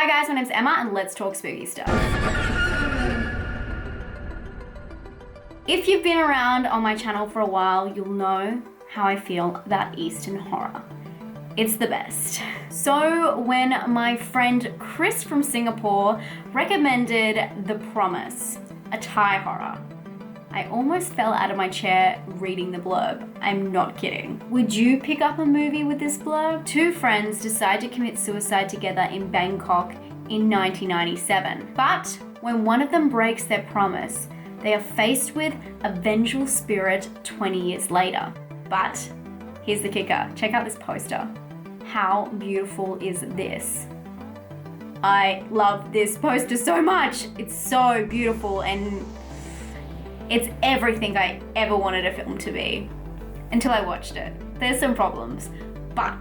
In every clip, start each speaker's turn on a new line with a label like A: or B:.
A: Hi guys, my name's Emma and let's talk spooky stuff. If you've been around on my channel for a while, you'll know how I feel about Eastern horror. It's the best. So when my friend Chris from Singapore recommended The Promise, a Thai horror, I almost fell out of my chair reading the blurb. I'm not kidding. Would you pick up a movie with this blurb? Two friends decide to commit suicide together in Bangkok in 1997. But when one of them breaks their promise, they are faced with a vengeful spirit 20 years later. But here's the kicker. Check out this poster. How beautiful is this? I love this poster so much. It's so beautiful and it's everything I ever wanted a film to be, until I watched it. There's some problems, but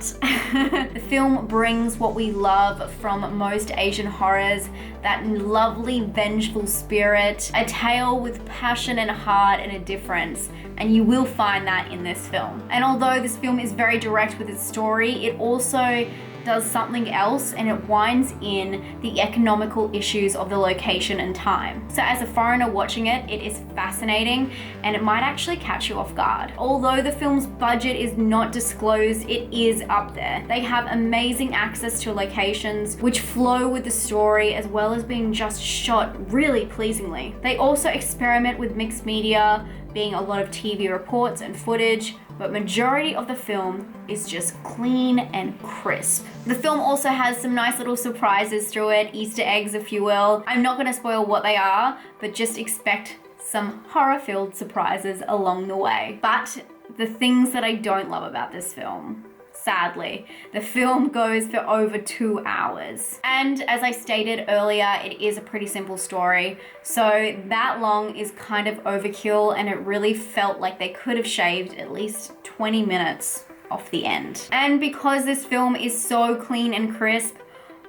A: the film brings what we love from most Asian horrors, that lovely vengeful spirit, a tale with passion and heart and a difference, and you will find that in this film. And although this film is very direct with its story, it also does something else, and it winds in the economical issues of the location and time. So as a foreigner watching it, it is fascinating and it might actually catch you off guard. Although the film's budget is not disclosed, it is up there. They have amazing access to locations which flow with the story, as well as being just shot really pleasingly. They also experiment with mixed media, being a lot of TV reports and footage, but majority of the film is just clean and crisp. The film also has some nice little surprises through it, Easter eggs if you will. I'm not gonna spoil what they are, but just expect some horror-filled surprises along the way. But the things that I don't love about this film, sadly, the film goes for over 2 hours. And as I stated earlier, it is a pretty simple story. So that long is kind of overkill, and it really felt like they could have shaved at least 20 minutes off the end. And because this film is so clean and crisp,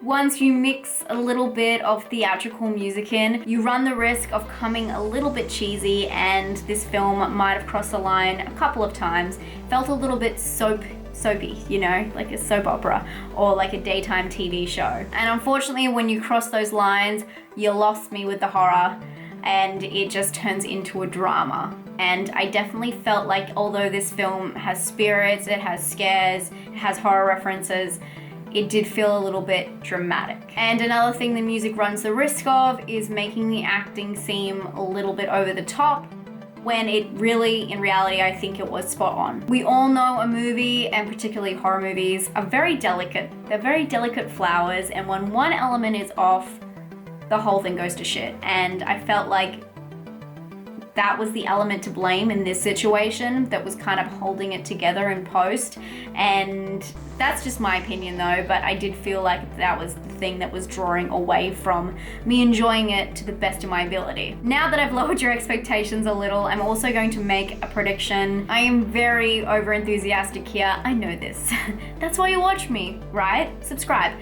A: once you mix a little bit of theatrical music in, you run the risk of coming a little bit cheesy, and this film might have crossed the line a couple of times. Felt a little bit soapy, you know, like a soap opera or like a daytime TV show. And unfortunately, when you cross those lines, you lost me with the horror and it just turns into a drama. And I definitely felt like, although this film has spirits, it has scares, it has horror references, it did feel a little bit dramatic. And another thing the music runs the risk of is making the acting seem a little bit over the top, when it really, in reality, I think it was spot on. We all know a movie, and particularly horror movies, are very delicate. They're very delicate flowers, and when one element is off, the whole thing goes to shit. And I felt like that was the element to blame in this situation that was kind of holding it together in post. And that's just my opinion though, but I did feel like that was the thing that was drawing away from me enjoying it to the best of my ability. Now that I've lowered your expectations a little, I'm also going to make a prediction. I am very over enthusiastic here. I know this. That's why you watch me, right? Subscribe.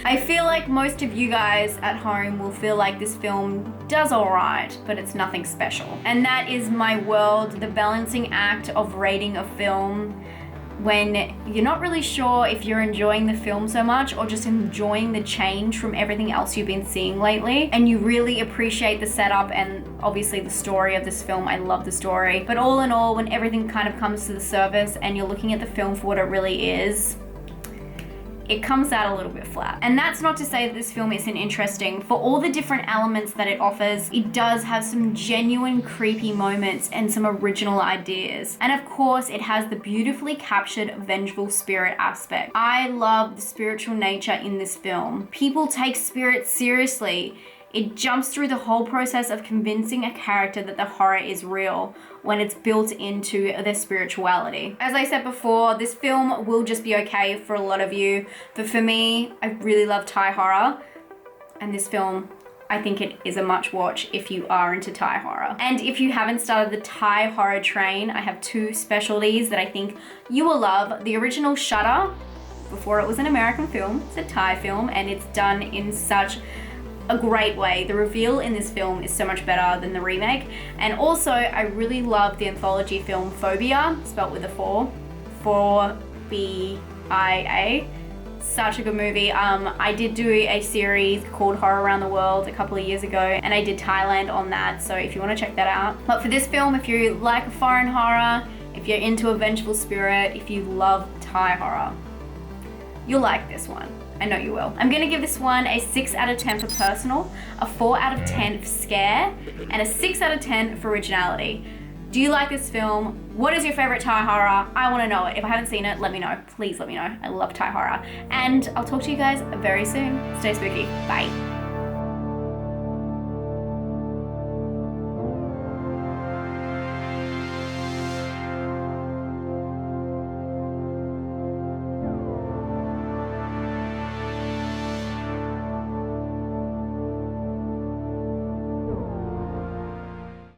A: I feel like most of you guys at home will feel like this film does all right, but it's nothing special. And that is my world, the balancing act of rating a film when you're not really sure if you're enjoying the film so much or just enjoying the change from everything else you've been seeing lately, and you really appreciate the setup and obviously the story of this film. I love the story, but all in all, when everything kind of comes to the surface and you're looking at the film for what it really is, it comes out a little bit flat. And that's not to say that this film isn't interesting. For all the different elements that it offers, it does have some genuine creepy moments and some original ideas. And of course, it has the beautifully captured vengeful spirit aspect. I love the spiritual nature in this film. People take spirits seriously. It jumps through the whole process of convincing a character that the horror is real when it's built into their spirituality. As I said before, this film will just be okay for a lot of you, but for me, I really love Thai horror, and this film, I think it is a must watch if you are into Thai horror. And if you haven't started the Thai horror train, I have two specialties that I think you will love. The original Shutter, before it was an American film, it's a Thai film, and it's done in such a great way. The reveal in this film is so much better than the remake. And also, I really love the anthology film Phobia, spelt with a 4, 4-B-I-A. Such a good movie. I did do a series called Horror Around the World a couple of years ago, and I did Thailand on that, so if you want to check that out. But for this film, if you like foreign horror, if you're into a vengeful spirit, if you love Thai horror, you'll like this one. I know you will. I'm gonna give this one a 6 out of 10 for personal, a 4 out of 10 for scare, and a 6 out of 10 for originality. Do you like this film? What is your favorite Thai horror? I wanna know it. If I haven't seen it, let me know. Please let me know. I love Thai horror. And I'll talk to you guys very soon. Stay spooky. Bye.